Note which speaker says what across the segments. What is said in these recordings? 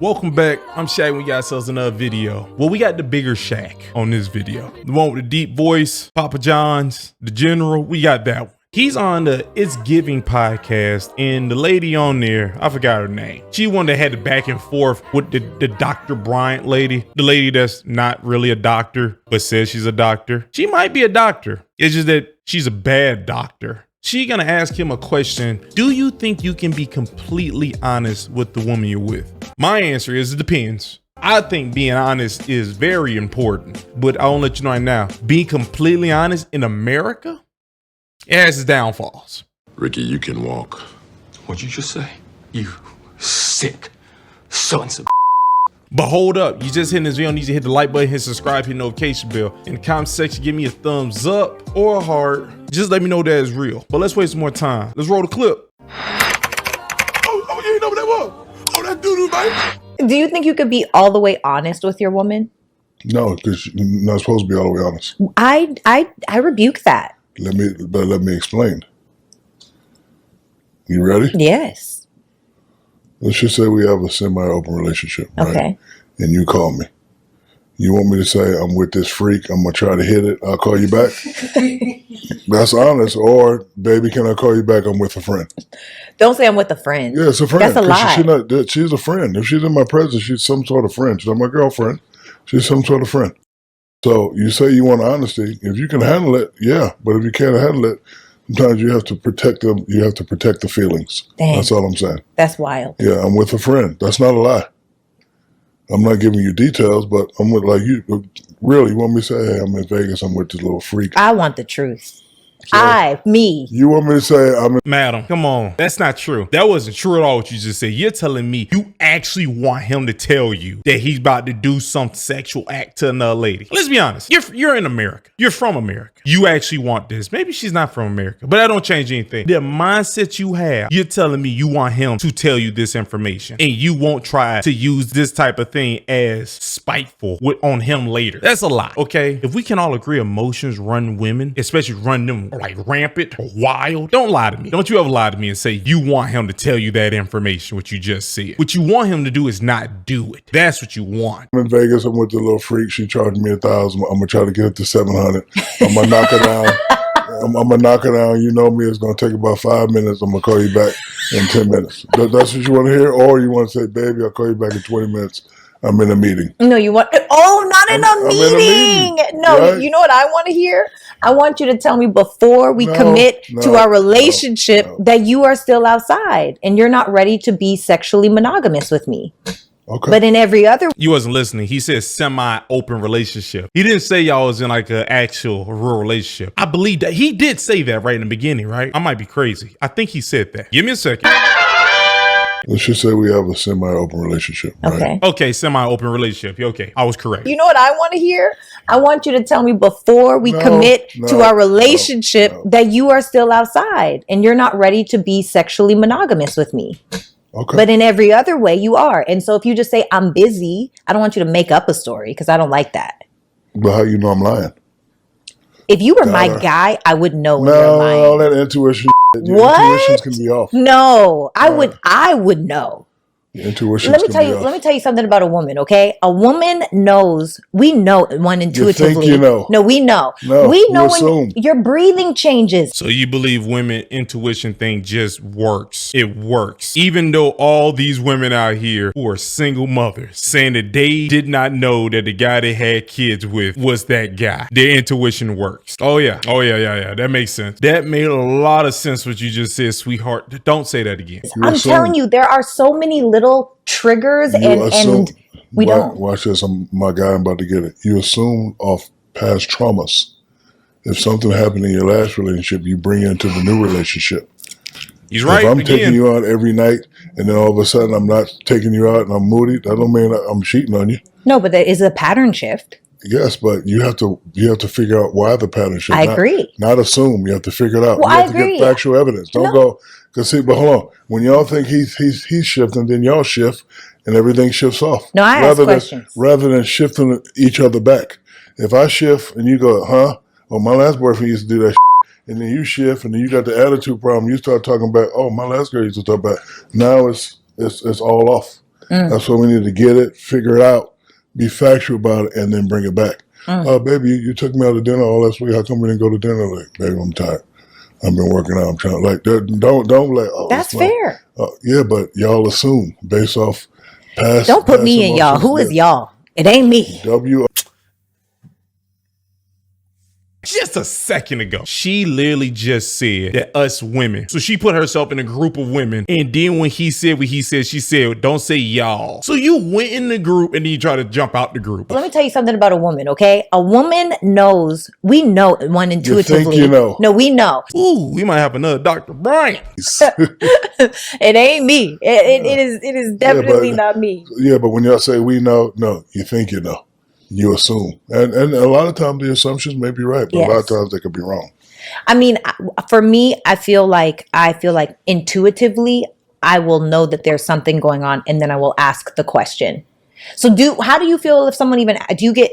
Speaker 1: Welcome back. I'm Shaq. We got ourselves another video. Well, we got the bigger Shaq on this video. The one with the deep voice, Papa John's, the general. We got that one. He's on the It's Giving podcast, and the lady on there, I forgot her name. She one that had the back and forth with the Dr. Bryant lady. The lady that's not really a doctor, but says she's a doctor. She might be a doctor. It's just that she's a bad doctor. She gonna ask him a question. Do you think you can be completely honest with the woman you're with? My answer is it depends. I think being honest is very important, but I won't let you know right now. Being completely honest in America, it has its downfalls.
Speaker 2: Ricky, you can walk.
Speaker 3: What'd you just say? You sick sons of.
Speaker 1: But hold up, you just hitting this video, need to hit the like button, hit subscribe, hit the notification bell. In the comment section, give me a thumbs up or a heart. Just let me know that it's real. But let's waste some more time. Let's roll the clip.
Speaker 2: Oh, you ain't know what that was? Oh, that doo-doo, baby.
Speaker 4: Do you think you could be all the way honest with your woman?
Speaker 5: No, because you're not supposed to be all the way honest.
Speaker 4: I rebuke that.
Speaker 5: Let me explain. You ready?
Speaker 4: Yes.
Speaker 5: Let's just say we have a semi-open relationship, right?
Speaker 4: Okay.
Speaker 5: And you call me. You want me to say, I'm with this freak, I'm going to try to hit it, I'll call you back? That's honest. Or, baby, can I call you back? I'm with a friend.
Speaker 4: Don't say I'm with a friend.
Speaker 5: Yeah, it's a friend.
Speaker 4: That's a lie.
Speaker 5: She's a friend. If she's in my presence, she's some sort of friend. She's not my girlfriend. She's some sort of friend. So you say you want honesty. If you can handle it, yeah. But if you can't handle it, sometimes you have to protect them. You have to protect the feelings.
Speaker 4: Dang.
Speaker 5: That's all I'm saying.
Speaker 4: That's wild.
Speaker 5: Yeah, I'm with a friend. That's not a lie. I'm not giving you details, but I'm with, like, you really want me to say, hey, I'm in Vegas, I'm with this little freak.
Speaker 4: I want the truth.
Speaker 5: So,
Speaker 4: You
Speaker 5: want me to say I'm in.
Speaker 1: Madam, come on. That's not true. That wasn't true at all what you just said. You're telling me you actually want him to tell you that he's about to do some sexual act to another lady. Let's be honest. You're in America. You're from America. You actually want this. Maybe she's not from America, but that don't change anything. The mindset you have, you're telling me you want him to tell you this information and you won't try to use this type of thing as spiteful on him later. That's a lie, okay? If we can all agree emotions run women, especially run them like rampant or wild, don't lie to me. Don't you ever lie to me and say you want him to tell you that information, what you just said. What you want him to do is not do it. That's what you want.
Speaker 5: I'm in Vegas, I'm with the little freak. She charged me $1,000. I'm going to try to get it to $700. I'm going to knock her down. I'm going to knock her down. You know me, it's going to take about 5 minutes. I'm going to call you back in 10 minutes. That's what you want to hear? Or you want to say, baby, I'll call you back in 20 minutes. I'm in a meeting.
Speaker 4: No, you want, not in a meeting. No, right? You know what I want to hear? I want you to tell me before we commit to our relationship that you are still outside and you're not ready to be sexually monogamous with me.
Speaker 5: Okay.
Speaker 4: But in every other...
Speaker 1: You wasn't listening. He said semi-open relationship. He didn't say y'all was in like an actual real relationship. I believe that. He did say that right in the beginning, right? I might be crazy. I think he said that. Give me a second.
Speaker 5: Let's just say we have a semi-open relationship. Right?
Speaker 1: Okay, semi-open relationship. Okay, I was correct.
Speaker 4: You know what I want to hear? I want you to tell me before we commit to our relationship that you are still outside and you're not ready to be sexually monogamous with me.
Speaker 5: Okay.
Speaker 4: But in every other way, you are. And so if you just say, I'm busy, I don't want you to make up a story because I don't like that.
Speaker 5: But how you know I'm lying?
Speaker 4: If you were my guy, I would know when you're lying.
Speaker 5: No, that intuition.
Speaker 4: What?
Speaker 5: Intuitions can be off.
Speaker 4: No, I would know.
Speaker 5: Intuition.
Speaker 4: Let me tell you something about a woman, okay? A woman knows. We know one intuitively.
Speaker 5: You think you know?
Speaker 4: No, we know.
Speaker 5: No,
Speaker 4: we know
Speaker 5: you assume.
Speaker 4: when your breathing changes.
Speaker 1: So you believe women intuition thing just works? It works. Even though all these women out here who are single mothers saying that they did not know that the guy they had kids with was that guy. Their intuition works. Oh yeah. That makes sense. That made a lot of sense what you just said, sweetheart. Don't say that again.
Speaker 4: I'm telling you, there are so many little triggers and we don't.
Speaker 5: Watch this. My guy, I'm about to get it. You assume off past traumas. If something happened in your last relationship, you bring it into the new relationship.
Speaker 1: He's right.
Speaker 5: If I'm taking you out every night and then all of a sudden I'm not taking you out and I'm moody, that don't mean I'm cheating on you.
Speaker 4: No, but there is a pattern shift.
Speaker 5: Yes, but you have to figure out why the pattern shift.
Speaker 4: I agree.
Speaker 5: Not assume. You have to figure it out.
Speaker 4: Well,
Speaker 5: you have
Speaker 4: I
Speaker 5: to
Speaker 4: agree.
Speaker 5: get factual evidence. Don't go because see. But hold on. When y'all think he's shifting, then y'all shift and everything shifts off.
Speaker 4: No, I ask questions
Speaker 5: rather than shifting each other back. If I shift and you go, huh? Well, my last boyfriend used to do that. And then you shift, and then you got the attitude problem. You start talking about, oh, my last girl used to talk about. Now it's all off. That's why we need to get it, figure it out, be factual about it, and then bring it back. Oh, baby, you took me out to dinner all last week. How come we didn't go to dinner? Like, baby, I'm tired. I've been working out. I'm trying. Like, don't like. Oh,
Speaker 4: that's fair.
Speaker 5: Yeah, but y'all assume based off past.
Speaker 4: Don't put
Speaker 5: past
Speaker 4: me in y'all. Who is y'all? It ain't me.
Speaker 1: Just a second ago, she literally just said that us women. So she put herself in a group of women. And then when he said what he said, she said, don't say y'all. So you went in the group and then you try to jump out the group.
Speaker 4: Let me tell you something about a woman, okay? A woman knows, we know one intuitively.
Speaker 5: You think you know.
Speaker 4: No, we know.
Speaker 1: Ooh, we might have another Dr. Bryant.
Speaker 4: It ain't me. It is definitely not me.
Speaker 5: Yeah, but when y'all say we know, no, you think you know. You assume. And a lot of times the assumptions may be right, but a lot of times they could be wrong.
Speaker 4: I mean, for me, I feel like intuitively, I will know that there's something going on, and then I will ask the question. So how do you feel if someone do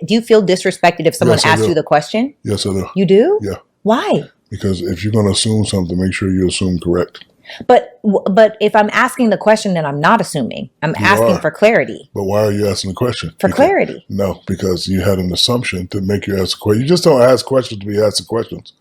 Speaker 4: you feel disrespected if someone asks you the question?
Speaker 5: Yes, I do.
Speaker 4: You do?
Speaker 5: Yeah.
Speaker 4: Why?
Speaker 5: Because if you're going to assume something, make sure you assume correct.
Speaker 4: But if I'm asking the question, then I'm not assuming. I'm asking for clarity.
Speaker 5: But why are you asking the question?
Speaker 4: For clarity.
Speaker 5: No, because you had an assumption to make you ask a question. You just don't ask questions to be asking questions.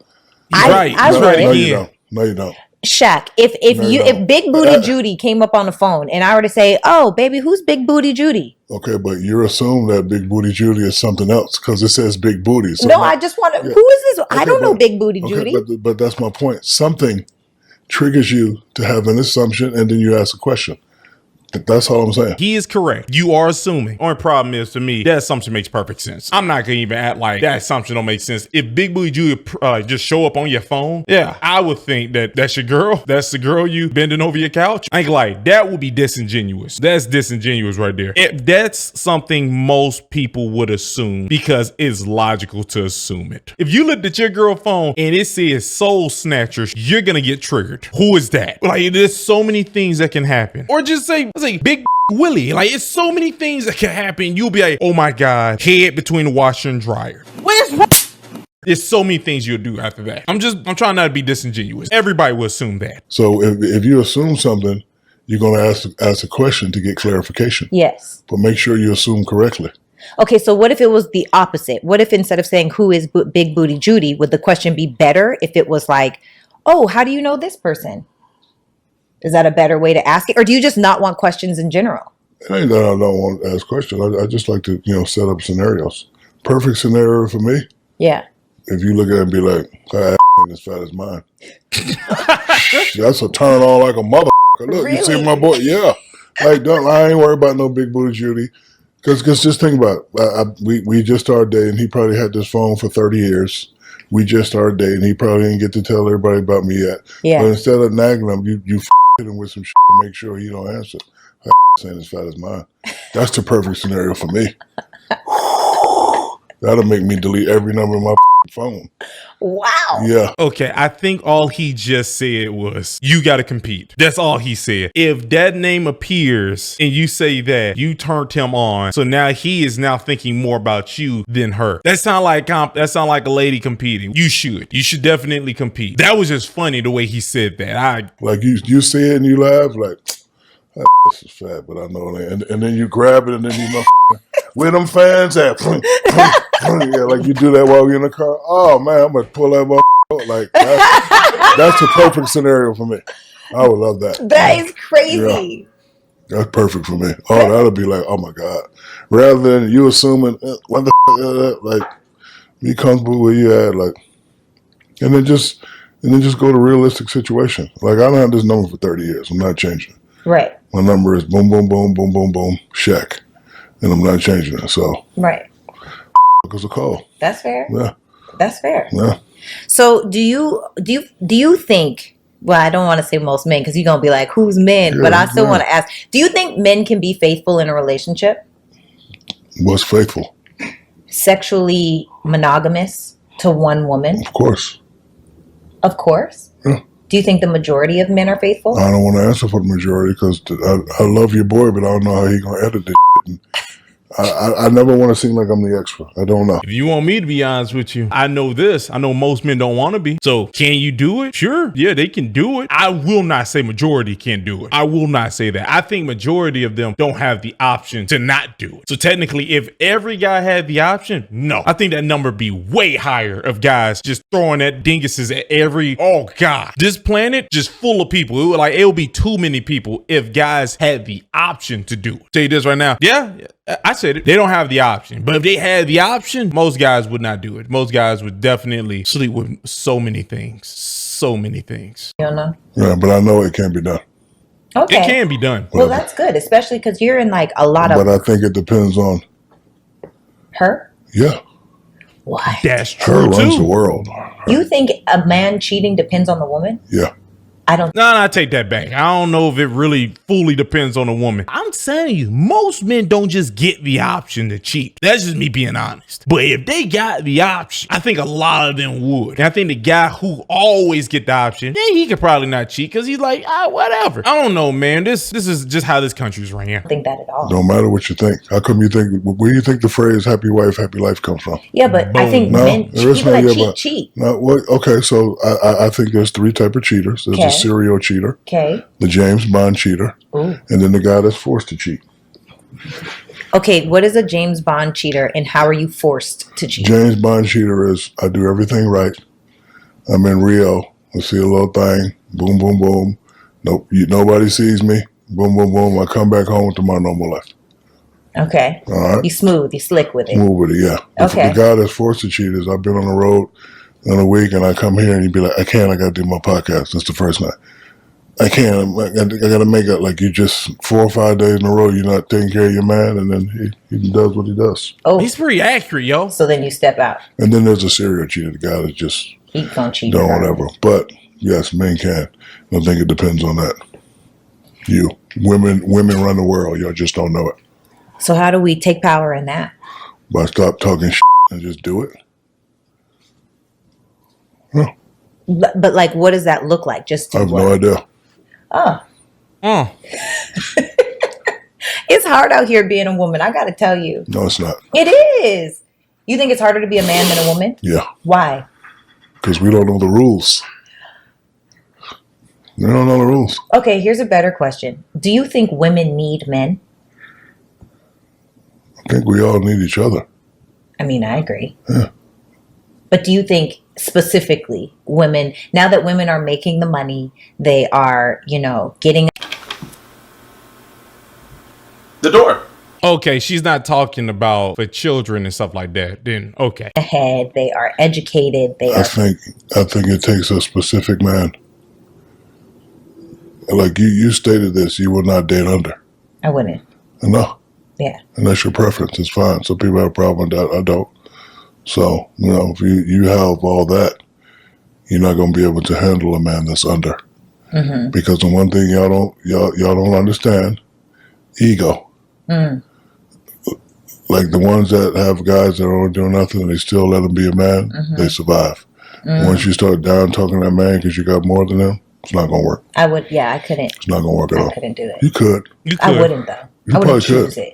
Speaker 1: No,
Speaker 5: you don't.
Speaker 4: Shaq, if Big Booty Judy came up on the phone and I were to say, "Oh, baby, who's Big Booty Judy?"
Speaker 5: Okay, but you assume that Big Booty Judy is something else because it says Big Booty. So
Speaker 4: no, I just want to. Who is this? Okay, I don't know Big Booty Judy.
Speaker 5: But that's my point. Something triggers you to have an assumption, and then you ask a question. That's all I'm saying.
Speaker 1: He is correct. You are assuming. Only problem is, for me, that assumption makes perfect sense. I'm not gonna even act like that assumption don't make sense. If Big Booty Julia just show up on your phone, yeah, I would think that that's your girl. That's the girl you bending over your couch. I ain't like that would be disingenuous. That's disingenuous right there. That's something most people would assume because it's logical to assume it. If you looked at your girl phone and it says Soul Snatchers, you're gonna get triggered. Who is that? Like, there's so many things that can happen. Or just say Big Willie. Like, it's so many things that can happen. You'll be like, oh my God, head between the washer and dryer. There's so many things you'll do after that. I'm trying not to be disingenuous. Everybody will assume that.
Speaker 5: So if you assume something, you're going to ask a question to get clarification.
Speaker 4: Yes.
Speaker 5: But make sure you assume correctly.
Speaker 4: Okay, so what if it was the opposite? What if instead of saying, who is Big Booty Judy, would the question be better if it was like, oh, how do you know this person? Is that a better way to ask it? Or do you just not want questions in general?
Speaker 5: It ain't that I don't want to ask questions. I just like to, set up scenarios. Perfect scenario for me.
Speaker 4: Yeah.
Speaker 5: If you look at it and be like, that ass ain't as fat as mine. That's a turn on like a motherfucker. Look, really? You see my boy? Yeah. Like, I ain't worried about no Big Booty Judy. Because just think about it. We just started dating. He probably had this phone for 30 years. We just started dating. He probably didn't get to tell everybody about me yet. Yeah. But instead of nagging him, you hit him with some shit to make sure he don't answer. Her ain't as fat as mine. That's the perfect scenario for me. That'll make me delete every number on my phone.
Speaker 4: Wow.
Speaker 5: Yeah.
Speaker 1: Okay, I think all he just said was, you got to compete. That's all he said. If that name appears and you say that, you turned him on. So now he is now thinking more about you than her. That sound like a lady competing. You should definitely compete. That was just funny the way he said that.
Speaker 5: Like you say it and you laugh like, this is fat, but I know that. And then you grab it and then you where them fans at? Yeah, like you do that while you're in the car. Oh man, I'm gonna pull that out. Like that's the perfect scenario for me. I would love that.
Speaker 4: That is crazy.
Speaker 5: Yeah, that's perfect for me. Oh, that'll be like, oh my God. Rather than you assuming what the like be comfortable where you at, like, and then just go to realistic situation. Like I don't have this number for 30 years. I'm not changing it.
Speaker 4: Right.
Speaker 5: My number is boom, boom, boom, boom, boom, boom, Shaq. And I'm not changing it. So
Speaker 4: right.
Speaker 5: It's a call.
Speaker 4: That's fair.
Speaker 5: Yeah.
Speaker 4: That's fair.
Speaker 5: Yeah.
Speaker 4: So do you think, well, I don't want to say most men because you're going to be like, who's men? Yeah, but I still want to ask, do you think men can be faithful in a relationship?
Speaker 5: What's faithful?
Speaker 4: Sexually monogamous to one woman?
Speaker 5: Of course.
Speaker 4: Of course?
Speaker 5: Yeah.
Speaker 4: Do you think the majority of men are faithful?
Speaker 5: I don't want to answer for the majority because I love your boy, but I don't know how he going to edit this shit I never want to seem like I'm the extra. I don't know.
Speaker 1: If you want me to be honest with you, I know this. I know most men don't want to be. So can you do it? Sure. Yeah, they can do it. I will not say majority can do it. I will not say that. I think majority of them don't have the option to not do it. So technically, if every guy had the option, no. I think that number be way higher of guys just throwing that dinguses at every, oh God. This planet just full of people. It'll be too many people if guys had the option to do it. Tell you this right now. Yeah, I said it. They don't have the option. But if they had the option, most guys would not do it. Most guys would definitely sleep with so many things. So many things.
Speaker 4: You don't know?
Speaker 5: Yeah, but I know it can be done.
Speaker 4: Okay.
Speaker 1: It can be done.
Speaker 4: Well, that's good, especially because you're in like a lot of.
Speaker 5: But I think it depends on
Speaker 4: her.
Speaker 5: Yeah.
Speaker 4: Why?
Speaker 1: That's
Speaker 5: Her
Speaker 1: true
Speaker 5: runs
Speaker 1: too.
Speaker 5: the world.
Speaker 4: You think a man cheating depends on the woman?
Speaker 5: Yeah.
Speaker 4: I don't.
Speaker 1: No, I take that back. I don't know if it really fully depends on a woman. I'm saying you, most men don't just get the option to cheat. That's just me being honest. But if they got the option, I think a lot of them would. And I think the guy who always get the option, yeah, he could probably not cheat because he's like, whatever. I don't know, man. This is just how this country's ran.
Speaker 4: I don't think that at all.
Speaker 5: Don't matter what you think. How come you think? Where do you think the phrase "happy wife, happy life" comes from?
Speaker 4: Yeah, but I think
Speaker 5: No,
Speaker 4: men,
Speaker 5: there is
Speaker 4: people
Speaker 5: no
Speaker 4: that
Speaker 5: yeah, but-
Speaker 4: cheat.
Speaker 5: No, what? Okay, so I think there's three type of cheaters. There's
Speaker 4: Okay.
Speaker 5: a serial cheater,
Speaker 4: Okay.
Speaker 5: the James Bond cheater,
Speaker 4: Ooh.
Speaker 5: and then the guy that's forced to cheat.
Speaker 4: Okay, what is a James Bond cheater and how are you forced to cheat?
Speaker 5: James Bond cheater is I do everything right. I'm in Rio. I see a little thing. Boom, boom, boom. Nope. Nobody sees me. Boom, boom, boom. I come back home to my normal life.
Speaker 4: Okay.
Speaker 5: All right.
Speaker 4: You smooth, you slick with it.
Speaker 5: Move with it, yeah.
Speaker 4: Okay.
Speaker 5: The guy that's forced to cheat is I've been on the road in a week and I come here and he'd be like, I can't, I got to do my podcast. That's the first night. I can't, I got to make it like you just 4 or 5 days in a row, you're not taking care of your man, and then he does what he does.
Speaker 4: Oh,
Speaker 1: He's pretty accurate, yo.
Speaker 4: so then you step out.
Speaker 5: And then there's a serial cheater, the guy that just
Speaker 4: He gonna cheat.
Speaker 5: doing
Speaker 4: regardless.
Speaker 5: whatever. But yes, men can. I think it depends on that. Women run the world. Y'all just don't know it.
Speaker 4: So how do we take power in that?
Speaker 5: By stop talking and just do it. No,
Speaker 4: But like, what does that look like? Just
Speaker 5: I
Speaker 4: to
Speaker 5: have
Speaker 4: what?
Speaker 5: no idea.
Speaker 4: Oh,
Speaker 1: Oh,
Speaker 4: it's hard out here being a woman. I got to tell you,
Speaker 5: No, it's not.
Speaker 4: it is. You think it's harder to be a man than a woman?
Speaker 5: Yeah,
Speaker 4: Why?
Speaker 5: because we don't know the rules. We don't know the rules.
Speaker 4: Okay, here's a better question. Do you think women need men?
Speaker 5: I think we all need each other.
Speaker 4: I mean, I agree.
Speaker 5: Yeah.
Speaker 4: But do you think specifically women, now that women are making the money, they are, getting
Speaker 2: The door.
Speaker 1: okay. She's not talking about for children and stuff like that. Then okay.
Speaker 4: ahead, they are educated, they
Speaker 5: I
Speaker 4: are.
Speaker 5: think it takes a specific man. Like you stated this, you will not date under.
Speaker 4: I wouldn't.
Speaker 5: No,
Speaker 4: Yeah.
Speaker 5: and that's your preference. It's fine. Some people have a problem with that. I don't. So if you have all that, you're not going to be able to handle a man that's under.
Speaker 4: Mm-hmm.
Speaker 5: Because the one thing y'all don't understand, ego.
Speaker 4: Mm.
Speaker 5: Like the ones that have guys that don't do nothing and they still let them be a man, they survive. Once you start down talking to that man because you got more than them, it's not going to work.
Speaker 4: I would, yeah, I couldn't.
Speaker 5: It's not going to work at all.
Speaker 4: I couldn't do it.
Speaker 5: You could.
Speaker 1: You could.
Speaker 4: I wouldn't, though.
Speaker 5: You
Speaker 4: I wouldn't
Speaker 5: probably could.
Speaker 4: choose it.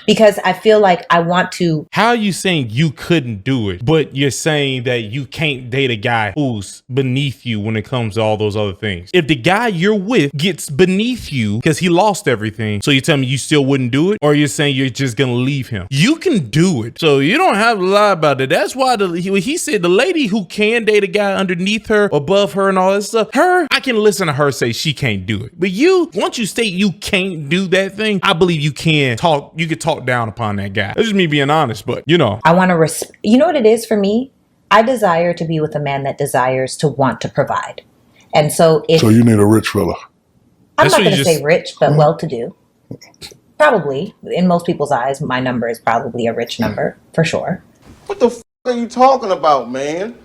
Speaker 4: Because I feel like I want to.
Speaker 1: How are you saying you couldn't do it, but you're saying that you can't date a guy who's beneath you when it comes to all those other things? If the guy you're with gets beneath you because he lost everything, so you tell me you still wouldn't do it, or you're saying you're just gonna leave him? You can do it, so you don't have to lie about it. That's why he said the lady who can date a guy underneath her, above her, and all that stuff, her, I can listen to her say she can't do it. But you, once you state you can't do that thing, I believe you can talk. You could talk down upon that guy. That's just me being honest, but
Speaker 4: I want to, you know what it is for me? I desire to be with a man that desires to want to provide. And so
Speaker 5: So you need a rich fella.
Speaker 4: I'm
Speaker 1: That's
Speaker 4: not
Speaker 1: what
Speaker 4: going
Speaker 1: you
Speaker 4: to say rich, but well-to-do. Probably, in most people's eyes, my number is probably a rich number, for sure.
Speaker 2: What the f are you talking about, man?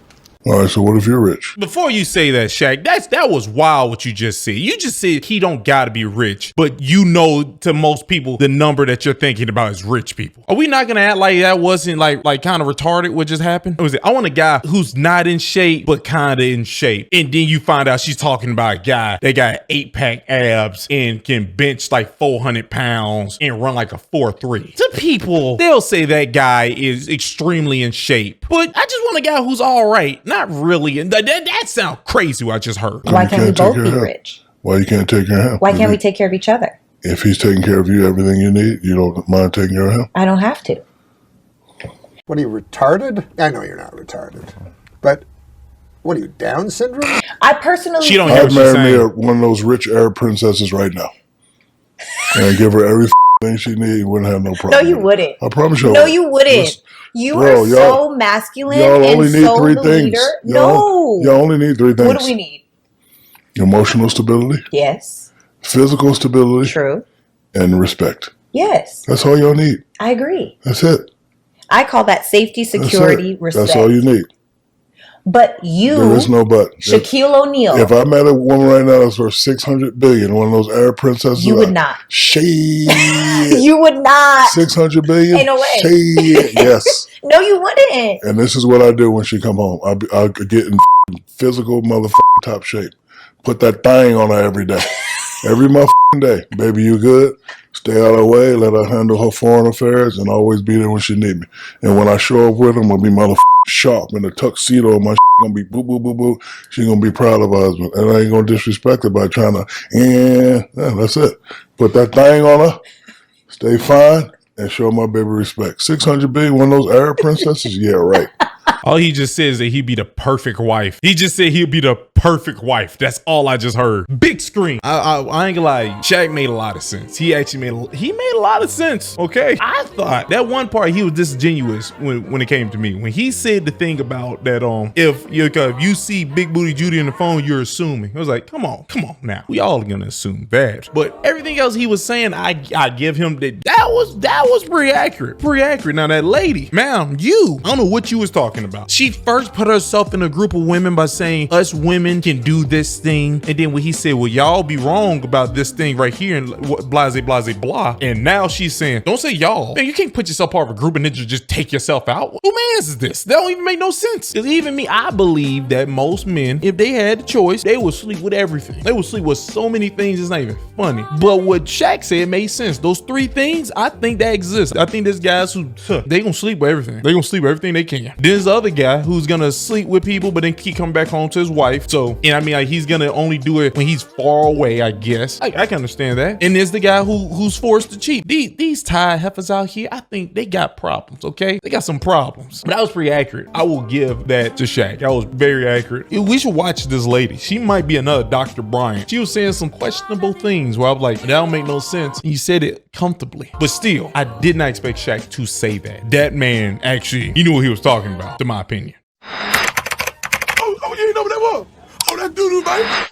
Speaker 5: All right, so what if you're rich?
Speaker 1: Before you say that, Shaq, that was wild what you just said. You just said he don't gotta be rich, but you know to most people the number that you're thinking about is rich people. Are we not gonna act like that wasn't like kind of retarded what just happened? Or was it, I want a guy who's not in shape but kind of in shape, and then you find out she's talking about a guy that got 8-pack abs and can bench like 400 pounds and run like a 4.3. To people, they'll say that guy is extremely in shape, but I just want a guy who's all right. Not really. And that sounds crazy what I just heard.
Speaker 4: Why can't we both be rich?
Speaker 5: Why you can't take care of him?
Speaker 4: Why can't we take care of each other?
Speaker 5: If he's taking care of you, everything you need, you don't mind taking care of him?
Speaker 4: I don't have to.
Speaker 6: What are you, retarded? I know you're not retarded. But what are you, Down syndrome?
Speaker 4: I personally...
Speaker 1: She don't
Speaker 5: I'd marry me one of those rich Arab princesses right now. And give her every thing she needs. Wouldn't have no problem.
Speaker 4: No, you wouldn't.
Speaker 5: I promise you.
Speaker 4: No, you wouldn't. You are so masculine and so the leader. No.
Speaker 5: Y'all only need 3 things.
Speaker 4: What do we need?
Speaker 5: Emotional stability.
Speaker 4: Yes.
Speaker 5: Physical stability.
Speaker 4: True.
Speaker 5: And respect.
Speaker 4: Yes.
Speaker 5: That's all y'all need.
Speaker 4: I agree.
Speaker 5: That's it.
Speaker 4: I call that safety, security, respect.
Speaker 5: That's all you need.
Speaker 4: But you,
Speaker 5: there is no but.
Speaker 4: Shaquille O'Neal.
Speaker 5: If I met a woman right now that's worth $600 billion, one of those Arab princesses,
Speaker 4: you would not.
Speaker 5: Shit.
Speaker 4: You would not.
Speaker 5: $600 billion.
Speaker 4: Ain't no way.
Speaker 5: Shit. Yes.
Speaker 4: No, you wouldn't.
Speaker 5: And this is what I do when she come home. I get in physical motherfucking top shape. Put that thing on her every day. Every motherfucking day. Baby, you good? Stay out of her way. Let her handle her foreign affairs and always be there when she need me. And when I show up with her, I'm going to be motherfucking sharp in a tuxedo. And my going to be boo, boo, boo, boo. She's going to be proud of her husband. And I ain't going to disrespect her by trying to, yeah, that's it. Put that thing on her. Stay fine. And show my baby respect. 600 billion, one of those Arab princesses? Yeah, right.
Speaker 1: All he just said is that he'd be the perfect wife. He just said he'd be the perfect wife. That's all I just heard. Big screen. I ain't gonna lie. Shaq made a lot of sense. He actually made a lot of sense. Okay. I thought that one part he was disingenuous when it came to me. When he said the thing about that if you see Big Booty Judy on the phone, you're assuming. I was like, come on now. We all gonna assume that. But everything else he was saying, I give him that was pretty accurate. Pretty accurate. Now that lady, ma'am, I don't know what you was talking about. She first put herself in a group of women by saying us women can do this thing, and then when he said, well, y'all be wrong about this thing right here, and blase blase blah, and now she's saying, don't say y'all. Man, you can't put yourself part of a group and then just take yourself out. Who man's is this? That don't even make no sense. Because even me, I believe that most men, if they had the choice, they would sleep with everything. They would sleep with so many things, it's not even funny. But what Shaq said made sense. Those 3 things, I think that exists. I think there's guys who they gonna sleep with everything. They gonna sleep with everything they can. There's the other guy who's gonna sleep with people but then keep coming back home to his wife. So, and I mean, like, he's gonna only do it when he's far away, I guess. I can understand that. And there's the guy who's forced to cheat. These tired heifers out here, I think they got problems, okay? They got some problems. But that was pretty accurate. I will give that to Shaq. That was very accurate. We should watch this lady. She might be another Dr. Bryant. She was saying some questionable things where I was like, that don't make no sense. And you said it comfortably. But still, I did not expect Shaq to say that. That man actually, he knew what he was talking about, to my opinion.
Speaker 2: Oh, you ain't know what that was? Oh, that doo-doo, man.